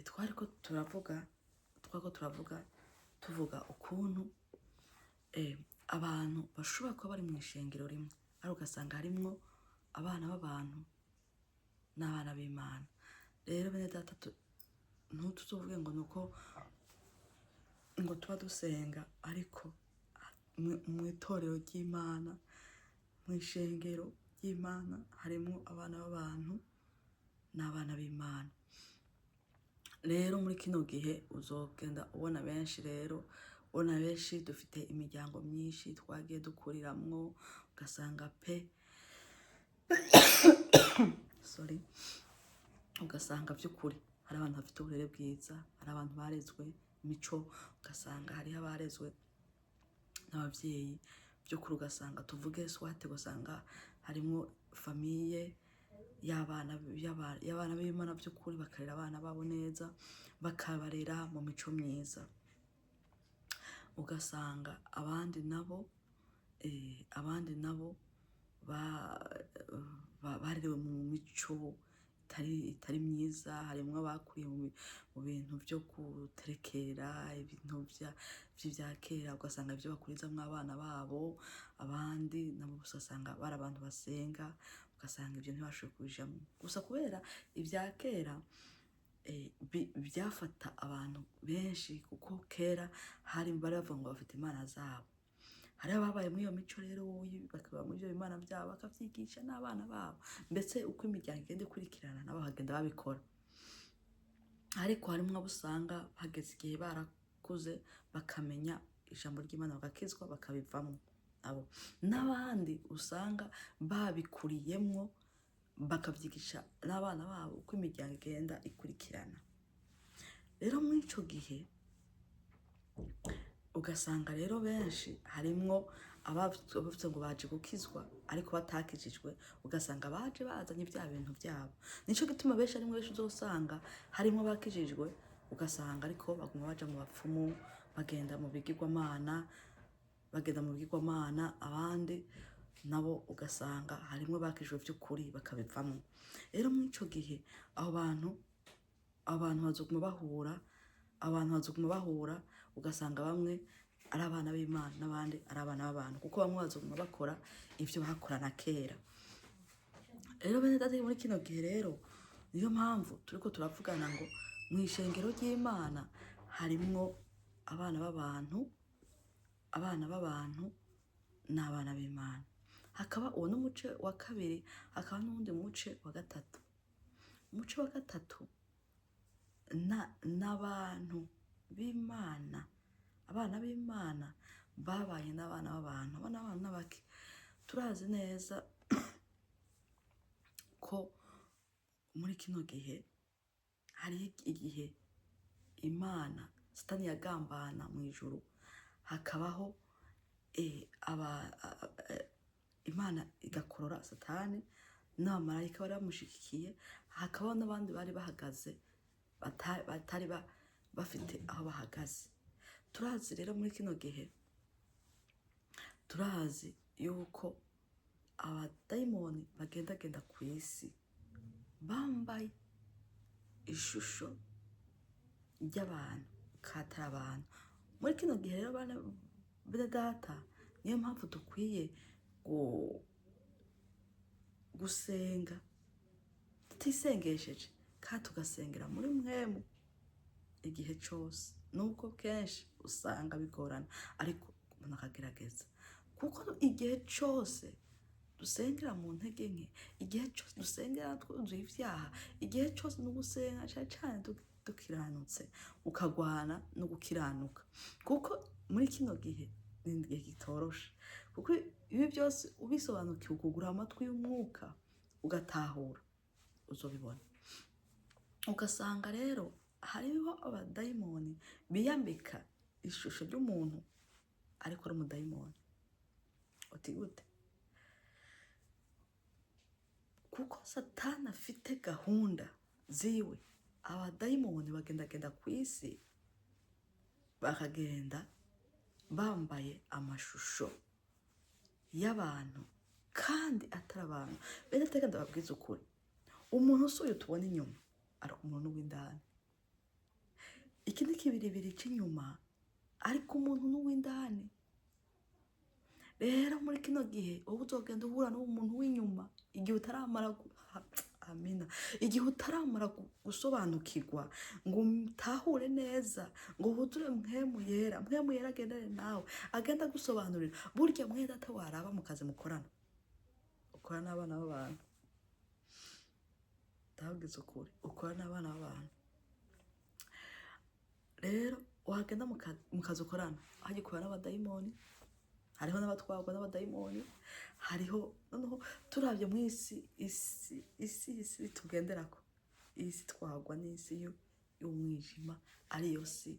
twariko turavuga tuvuga ukuntu abantu bashobora kuba bari mu ishengero rimwe ariko ugasanga harimwo abana b'abantu n'abana b'Imana. Rero bene data ntituzovuge ngo nuko ngo tuba dusenga ariko mu itorero ry'Imana, mu ishengero ry'Imana harimwo abana b'abantu n'abana b'Imana. Rero muri kino gihe uzogenda ubona benshi dufite imiryango myinshi twagiye dukuriramwo, ugasanga ugasanga by'ukuri hari abantu bafite uburere bwiza, hari abantu barezwe imico, ugasanga hariho abarezwe n'ababyeyi by'ukuri, ugasanga tuvuge swate, ugasanga harimwo famiye y'abana b'Imana by'ukuri, bakarera abana babo neza, bakabarera mu mico myiza. Ugasanga abandi nabo barerewe mu mico itari myiza, harimwo abakuriye mu bintu byo guterekera ibintu vya kera, ugasanga ibyo bakurizamwo abana babo. Abandi nabo usanga bari abantu basenga, ugasanga ibyo ntibashoboye kubijamwo gusa kubera ibya kera byafata abantu benshi, kuko kera bari bavuga ngo bafite imana zabo. Hariho ababaye muri iyo mico rero, bakaba muri ibyo bimana byabo bakavyigisha n'abana babo, mbese uko imiryango igenda ikurikirana nabo bagenda babikora. Ariko harimwo abo usanga hageze igihe barakuze bakamenya ijambo ry'Imana, bagakizwa bakabivamwo abo, n'abandi usanga babikuriyemwo bakavyigisha n'abana babo uko imiryango igenda ikurikirana. Rero muri ico gihe ugasanga rero benshi harimwo abavuze ngo baje gukizwa ariko batakijijwe, ugasanga baje bazanye bya bintu byabo. Nico gituma benshi uzosanga harimwo bakijijwe, ugasanga ariko baguma baja mu bapfumu, bagenda mu bigirwamana, abandi nabo ugasanga harimwo bakijijwe by'ukuri bakabivamwo. Rero muri ico gihe abantu bazoguma bahura, ugasanga bamwe ari abana b'Imana n'abandi ari abana b'abantu, kuko bamwe bazoguma bakora ivyo bakorana kera. Rero bene data muri kino gihe rero niyo mpamvu turiko turavugana ngo mu ishengero ry'Imana harimwo abana b'abantu n'abana b'Imana. Hakaba uwo n'umuce wa kabiri, hakaba n'uwundi muce wa gatatu. Umuce wa gatatu n'abantu b'Imana, abana b'Imana babaye n'abana b'abantu. Abana b'abantu n'abaki? Turazi neza ko muri kino gihe hari igihe Imana Satani yagambana mu ijuru, hakabaho Imana igakorora Satani n'abamarayika bari bamushigikiye, hakabaho n'abandi bari bahagaze batari bafite aho bahagaze. Turazi rero muri kino gihe, turazi yuko abadayimoni bagendagenda ku isi bambaye ishusho ry'abantu katari abantu. Muri kino gihe rero bene data, niyo mpamvu dukwiye gusenga tutisengesheje, kandi tugasengera muri mwemu igihe cyose, nubwo kenshi usanga bigorana, ariko umuntu akagerageza, kuko igihe cyose dusengera mu ntege nke, igihe cyose dusengera twuzuye ivyaha, igihe cyose no gusenga cyane dukiranutse, ukagwana no gukiranuka, kuko muri kino gihe ni igihe kitoroshe. Kuko ibi byose ubisobanukiwe, ukugura amatwi y'umwuka ugatahura, uzobibona. Ugasanga rero hariho abadayimoni biyambika ishusho ry'umuntu ariko ari umudayimoni. Uti gute? Kuko Satani afite gahunda ziwe. Abadayimoni bagendagenda ku isi, bakagenda bambaye amashusho y'abantu kandi atari abantu. Bene teka ndababwiza ukuri, umuntu usuye tubona inyuma ariko umuntu w'indani iki ni kibiribiri cy'inyuma ariko umuntu n'uw'indani. Rero muri kino gihe wowe uzogenda uhura n'umuntu w'inyuma igihe utaramara amina, igihe utaramara gusobanukirwa ngo utahure neza ngo wuzure mpwemu yera agendane nawe agenda gusobanurira. Burya mwe data waraba mu kazi mukorana, ukora n'abana b'abantu, ndababwiza ukuri, ukora n'abana b'abantu. Rero wagenda mu kazi ukorana hagikora n'abadayimoni, hariho n'abatwarwa n'abadayimoni, hariho noneho turabye mu isi tugenderako, isi twagwa n'isi y'umwijima, ariyo si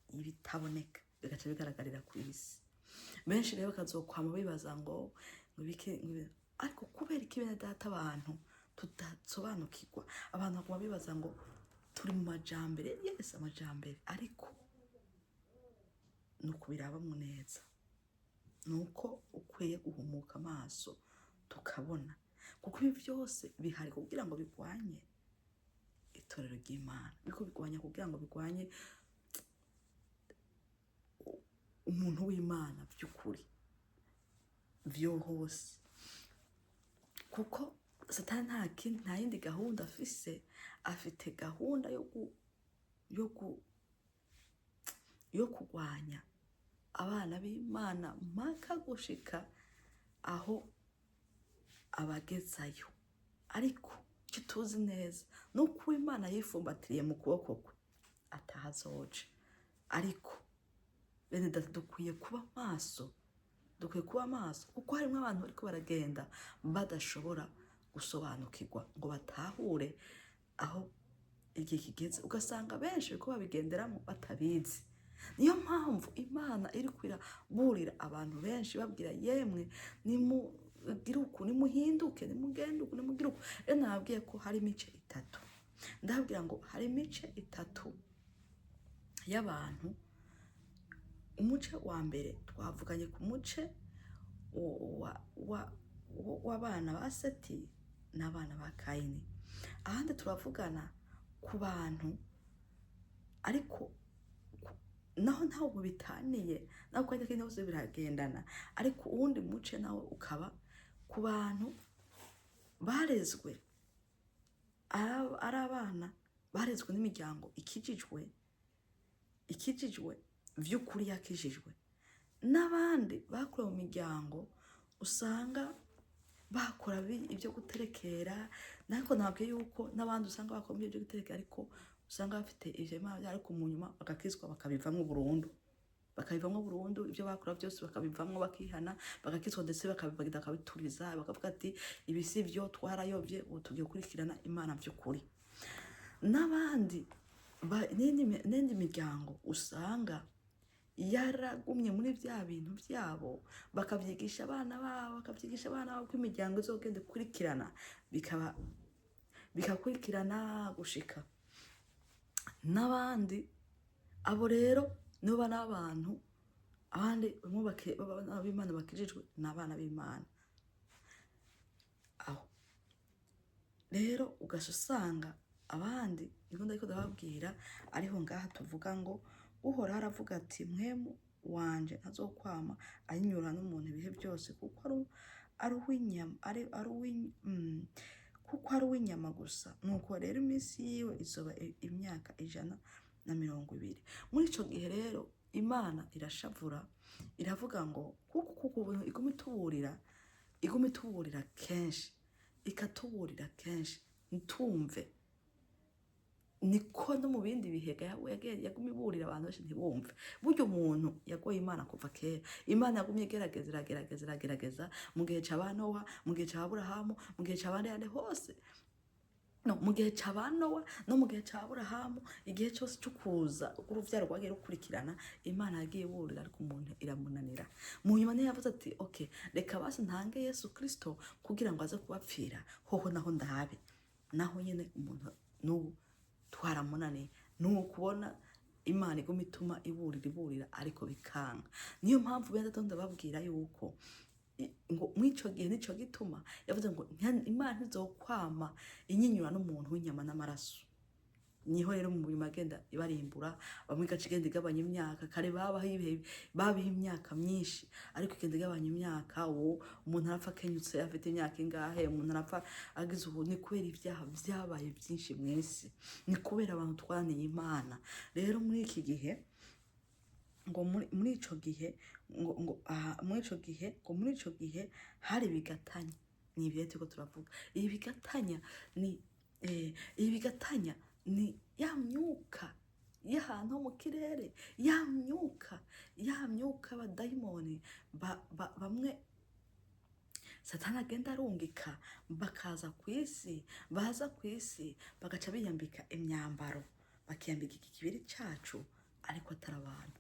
ibitaboneka bigaca bigaragarira ku isi. Benshi rero bakazokwama bibaza ngo ariko kubera iki bene data abantu tudasobanukirwa, abantu bakaba bibaza ngo turi mu majambere. Yes, amajambere, ariko nuko birabamwo neza, nuko ukwiye guhumuka amaso tukabona, kuko ibi byose bihari kugira ngo bigwanye itorero ry'Imana, biko bigwanya kugira ngo bigwanye umuntu w'Imana by'ukuri vyo hose. Kuko Satani nta yindi gahunda afite gahunda yo kugwanya abana b'Imana mpaka gushika aho abagezayo. Ariko icyo tuzi neza nuko Imana yifumbatiriye mu kuboko kwe atahazoje. Ariko bene data dukwiye kuba maso, kuko harimo abantu bariko baragenda badashobora gusobanukirwa ngo batahure aho igihe kigeze, ugasanga benshi bariko babigenderamo batabizi. Niyo mpamvu Imana iri kwiraburira abantu benshi babwira yemwe nimugire uku, nimuhinduke, nimugende uku, nimugire uku. Rero nababwiye ko hari imice itatu, ndababwira ngo hari imice itatu y'abantu. Umuce wa mbere twavuganye ku muce w'abana ba Seti n'abana ba Kayini. Ahandi turavugana ku bantu ariko naho ntaho bitaniye, naho kwajya kindi hose biragendana. Ariko uwundi muce nawe ukaba ku bantu barezwe ari abana barezwe n'imiryango ikijijwe vy'ukuri yakijijwe, n'abandi bakura mu miryango usanga bakora ibyo guterekera. Nako ntabwo yuko n'abandi usanga bakora ibyo guterekera ariko usanga bafite ivyo Imana, ariko mu nyuma bagakizwa bakabivamwo burundu, ibyo bakora byose bakabivamwo bakihana bagakizwa, ndetse bakabituriza bakavuga ati ibi si byo twarayobye, ubu tugiye gukurikirana Imana by'ukuri. N'abandi n'indi miryango usanga yaragumye muri bya bintu byabo, bakavyigisha abana babo ko imiryango izogenda ikurikirana, bikakurikirana gushika. N'abandi abo rero nibo bana b'abantu, abandi b'Imana bakijijwe n'abana b'Imana. Aho rero ugasha usanga abandi niko ndiko ndababwira, ariho ngaha tuvuga ngo Uhoraho aravuga ati mpwemu wanje ntazokwama ayinyura n'umuntu ibihe byose, kuko ari uw'inyama gusa. Nuko rero iminsi yiwe izoba imyaka 120. Muri ico gihe rero Imana irashavura, iravuga ngo kuko iguma ituburira kenshi, ikatuburira kenshi ntumve. Niko no mu bindi bihe yagumye iburira abantu benshi ntibumve. Buryo umuntu yagoye Imana kuva kera. Imana yagumye igerageza mu gihe c'Abanowa, mu gihe c'Aburahamu, mu gihe c'abandi hose, no mu gihe c'Abanowa no mu gihe c'Aburahamu, igihe cyose cy'ukuza uruvyaro rwagiye rukurikirana, Imana yagiye iburira ariko umuntu iramunanira. Mu nyuma niyo yavuze ati okay, reka basi ntange Yesu Kristo kugira ngo aze kubapfira, hoho naho ndabe. Naho nyene umuntu n'ubu twaramunaniye. Nuko kubona Imana iguma ituma iburira ariko bikanga. Niyo mpamvu benda ndababwira yuko ngo mwico gihe nico gituma yavuze ngo Imana ntizokwama inyinyura n'umuntu w'inyama n'amaraso. niho rero mu nyuma agenda ibarimbura, bamwe igaca igenda igabanya imyaka. Kare babaho imyaka myinshi, ariko igenda igabanya imyaka. Uwo umuntu arapfa akenyutse afite imyaka ingahe, umuntu arapfa agize ubu. Ni kubera ibyaha byabaye byinshi mu isi, ni kubera abantu twananiye Imana. Rero muri iki gihe ngo muri ico gihe hari bigatanya. Ni ibyo turiko turavuga. Ibi bigatanya ni ya myuka y'ahantu ho mu kirere, ya myuka abadayimoni bamwe Satani agenda arungika bakaza ku isi, baza ku isi bagaca biyambika imyambaro, bakiyambika ikibiri cacu ariko atari abantu.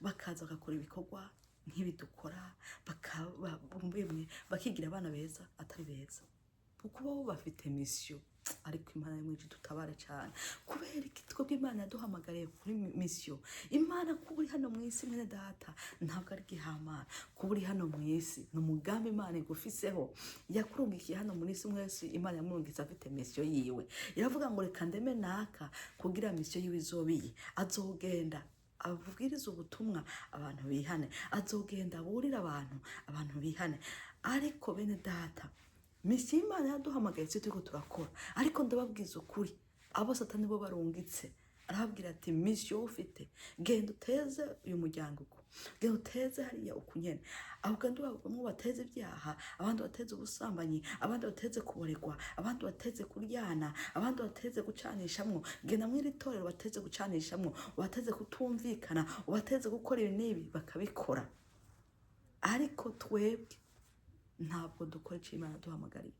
Bakaza bagakora ibikorwa nk'ibi dukora, bakigira abana beza atari beza, kuko bo bafite misiyo. Ariko Imana y'umwijuru tutabare cyane. Kubera iki twebwe Imana yaduhamagariye kuri misiyo. Imana kuba uri hano mu isi mwene data ntabwo ari gihamana. Kuba uri hano mu isi ni umugambi Imana igufiseho. Yakurungikiye hano muri isi mwese, Imana yamurungitse afite misiyo yiwe. Iravuga ngo reka ndeme naka kugira misiyo yiwe izobiye. Azogenda abubwiriza ubutumwa abantu bihane, azogenda aburira abantu bihane. Ariko bene data, misiyo Imana yaduhamagaye tse turiko turakora. Ariko ndababwiza ukuri, abo Satani bo barungitse, arababwira ati misiyo ufite, genda uteze uyu muryango uko, genda uteze hariya uko nyene. Ahubwo bamwe bateze ibyaha, abandi bateze ubusambanyi, abandi bateze kuboregwa, abandi bateze kuryana, abandi bateze gucanishamwo. Genda mw'iri torero bateze gucanishamwo, bateze kutumvikana, bateze gukora ibi n'ibi, bakabikora. Ariko twebwe ntabwo dukora icyo Imana yaduhamagariye.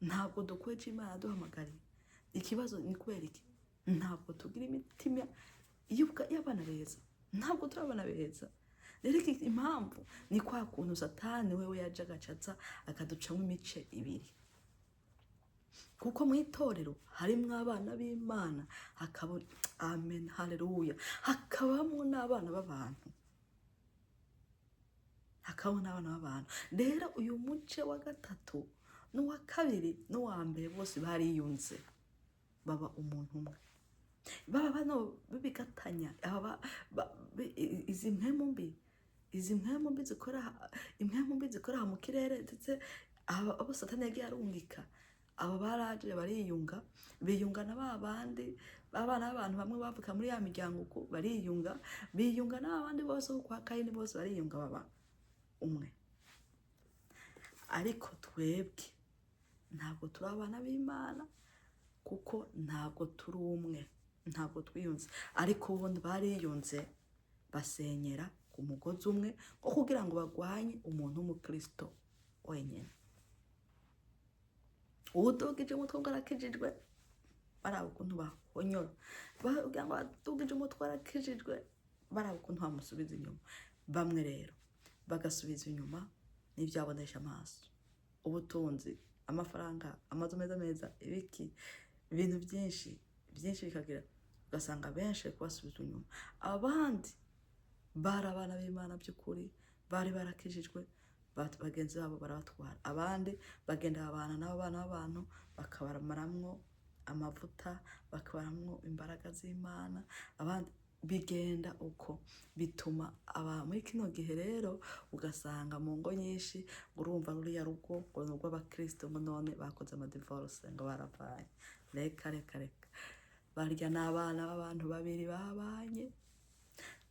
Ntabwo dukora icyo Imana yaduhamagariye. Ikibazo ni kubera iki? Ntabwo tugira imitima y'abana beza. Ntabwo turi abana beza. Rero impamvu ni kwa kuntu Satani wewe yaje agacaza akaducamo imice ibiri. Kuko mu itorero harimwo abana b'Imana, amen, haleluya, hakabamo n'abana b'abantu. Rero uyu muce wa gatatu n'uwa kabiri n'uwa mbere bose bariyunze baba umuntu umwe. Baba bano bibigatanya, izi mpemu mbi zikora mu kirere, ndetse abo Satani yagiye arungika, abo baraje bariyunga, biyunga na babandi abana b'abantu bamwe bavuka muri ya miryango uko biyunga n'abandi bose kwa Kayini, bose bariyunga baba umwe. Ariko twebwe ntabwo turi abana b'Imana, kuko ntabwo turi umwe, ntabwo twiyunze. Ariko ubundi bariyunze basenyera ku mugozi umwe wo kugira ngo bagwanye umuntu w'umukristo wenyine. Udugije umutwe arakijijwe, baraba ukuntu bahonyora. Kugira ngo adugije umutwe arakijijwe, baraba ukuntu bamusubiza inyuma. Bamwe rero bagasubiza inyuma n'ibyabonesha amaso, ubutunzi, amafaranga, amazu meza, ibintu byinshi bikagira, ugasanga benshi kubasubiza inyuma. Abandi bari abana b'Imana by'ukuri, bari barakijijwe, bagenzi babo barabatwara. Abandi bagenda babana n'abana b'abantu, bakabamaramwo amavuta, bakabaramwo imbaraga z'Imana. Abandi bigenda uko, bituma muri kino gihe rero ugasanga mu ngo nyinshi urumva ruriya rugo ngo ni urw'abakristo, ngo none bakoze amadivorce, ngo baravaye. Reka barya n'abana b'abantu babiri babanye,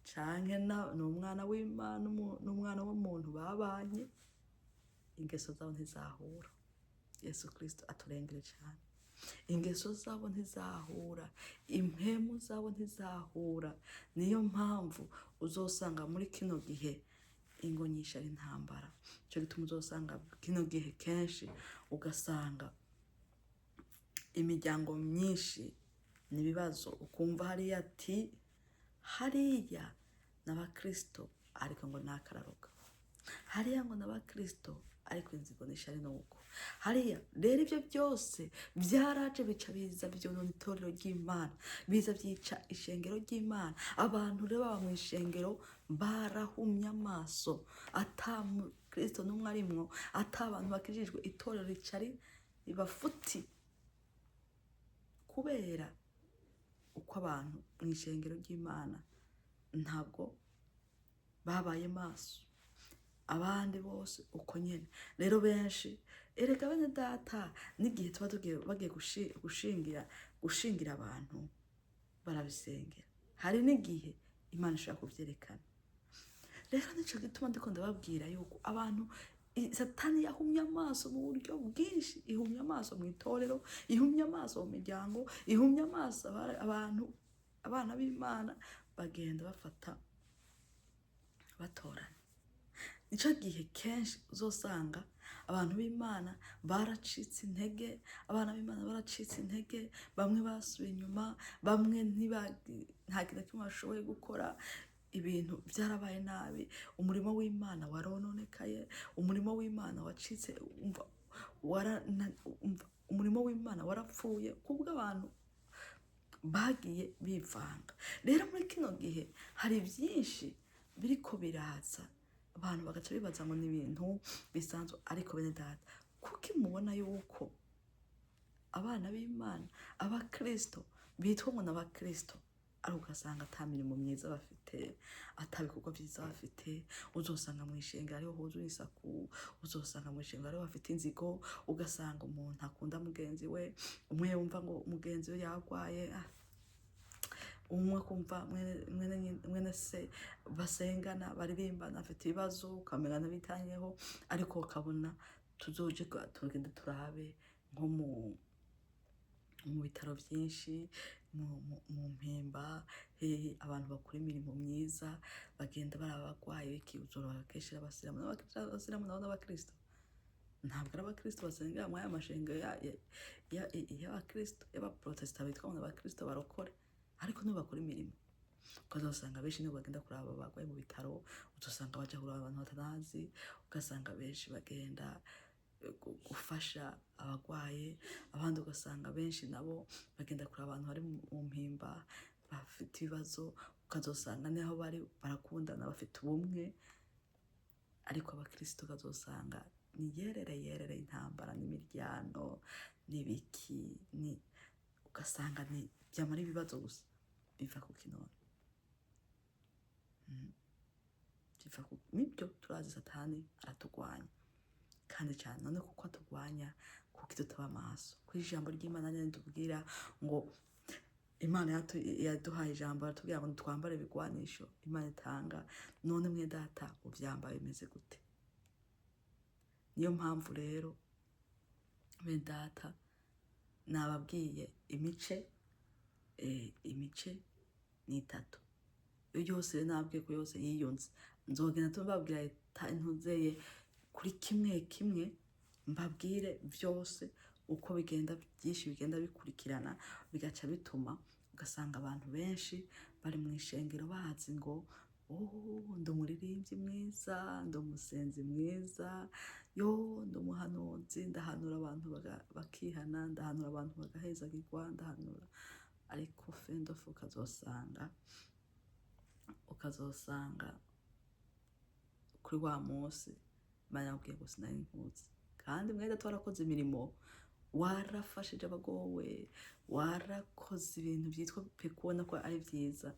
canke n'umwana w'Imana n'umwana w'umuntu babanye. Ingeso zabo ntizahura. Yesu Kristo aturengere cyane. Ingeso zabo ntizahura, impemu zabo ntizahura. Niyo mpamvu uzosanga muri kino gihe ingo nyinshi ari intambara. Cyo gituma uzosanga kino gihe kenshi ugasanga imiryango myinshi n'ibibazo. Ukumva hariya n'abakristo ariko ngo nakararuka, hariya ngo n'abakristo ariko inzigo nishari nuko hariya. Rero ibyo byose byaraje biza byonona itorero ry'Imana, biza byica ishengero ry'Imana. Abantu rero baba mu ishengero barahumye amaso, ata Kristo n'umwe arimwo, ata abantu bakijijwe, itorero ricari ribafuti. kubera uko abantu mu ishengero ry'Imana ntabwo babaye maso, abandi bose uko nyene. Rero benshi erega bene data n'igihe tuba bagiye gushingira abantu barabisengera, hari n'igihe Imana ishaka kuvyerekana. Rero nico gituma ndiko ndababwira yuko abantu Satani yahumye amaso mu buryo bwinshi, ihumye amaso mu itorero, ihumye amaso mu miryango, ihumye amaso abantu, abana b'Imana bagenda bafata batorana. Nico gihe kenshi uzosanga abantu b'Imana baracitse intege, abana b'Imana baracitse intege, bamwe basubiye inyuma, bamwe nta kintu kimwe bashoboye gukora, ibintu byarabaye nabi, umurimo w'Imana warononekaye, umurimo w'Imana wacitse, umurimo w'Imana warapfuye kubw'abantu bagiye bivanga. Rero muri kino gihe hari byinshi biriko biraza, abantu bagaca bibaza ngo ni ibintu bisanzwe. Ariko bene data, kuki mubona yuko abana b'Imana, abakristo bitwa ngo n'abakristo, ari ugasanga ata mirimo myiza bafite, ata bikorwa byiza bafite? Uzosanga mu ishengero ariho huzuye isaku, uzosanga mu ishengero ariho bafite inzigo, ugasanga umuntu akunda mugenzi we, umwe yumva ngo mugenzi we yarwaye, umwe kumva mwene se basengana baririmbana afite ibibazo ukamenya nabitanyeho, ariko ukabona tuzoje tugende turabe nko mu bitaro byinshi, mu mpimba, abantu bakora imirimo myiza bagenda barabagwaye, ikizoro bakeshera abasilamu nabo n'abakristo. Ntabwo ari abakristo basengera muri aya mashengero y'abakristo y'abaprotestant bitwa ngo n'abakristo barokore, ariko nibo bakora imirimo. Ukazosanga benshi nibo bagenda kuraba abagwayi mu bitaro, uzosanga baja kuraba abantu batanazi, ugasanga benshi bagenda gufasha abagwaye, abandi ugasanga benshi nabo bagenda kuraba abantu bari mu mpimba bafite ibibazo, ukazosanga niho bari barakundana bafite ubumwe. Ariko abakristo ukazosanga ni yerere intambara n'imiryano n'ibiki, ugasanga ni byamara ibibazo gusa. Biva ku kinone, biva ku nibyo. Turazi Satani aratugwanya kandi cyane, none kuko atugwanya kuko tutaba amaso. Kuri ijambo ry'Imana nyine tubwira ngo Imana yaduhaye ijambo, aratubwira ngo twambare ibigwanisho Imana itanga. None mwe data uvyambaye bimeze gute? Niyo mpamvu rero mwe data nababwiye imice ni 3. Iyo yose nabwiye ko yose yiyunze, nzogenda tubabwira ntuzeye kuri kimwe mbabwire byose uko bigenda, byinshi bigenda bikurikirana, bigaca bituma ugasanga abantu benshi bari mu ishengero bazi ngo ndi umuririmbyi mwiza, ndi umusenzi mwiza, ndi umuhanuzi, ndahanura abantu bakihana, ndahanura abantu bagahezagirwa, ndahanura. Ariko fendofu ukazosanga kuri wa munsi bayabwiye ngo sinari nkuzi, kandi mweda twarakoze imirimo, warafashije abagowe, warakoze ibintu byitwa pe kubona ko ari byiza,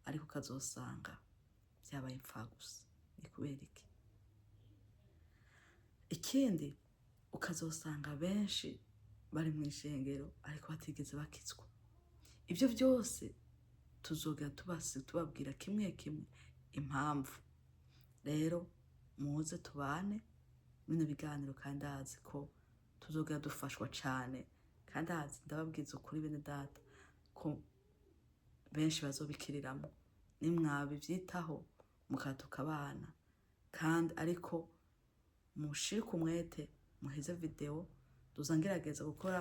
ariko ukazosanga byabaye impfa gusa. Ni kubera iki? Ikindi ukazosanga benshi bari mu ishengero ariko batigeze bakizwa. Ibyo byose tuzogera tubabwira kimwe impamvu. Rero muze tubane bino biganiro, kandi azi ko tuzogera dufashwa cyane, kandi azi ndababwiza ukuri bene data ko benshi bazobikiriramo nimwabivyitaho mukatuka abana. Kandi ariko mushire kumwete muheze video, tuzangerageza gukora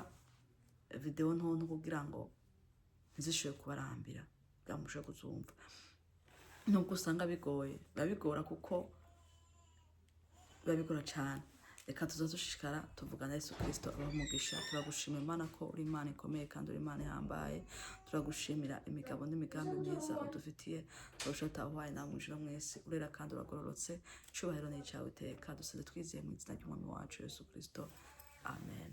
video ntonto kugira ngo ntizishobe kubarambira, bwamushe kuzumva. Nubwo usanga bigoye, babigora kuko babigora cyane. Reka tuzadushishikara tuvugana Yesu Kristo abamugisha. Turagushimira Imana ko uri Imana ikomeye kandi uri Imana ihambaye. Turagushimira imigabo n'imigambi myiza udufitiye, turashata wahaye na mujura mwese, urera kandi uragororotse. Cyubahiro ni cyawe iteka, dusenze twizeye mu izina ry'Umwami wacu Yesu Kristo. Amen.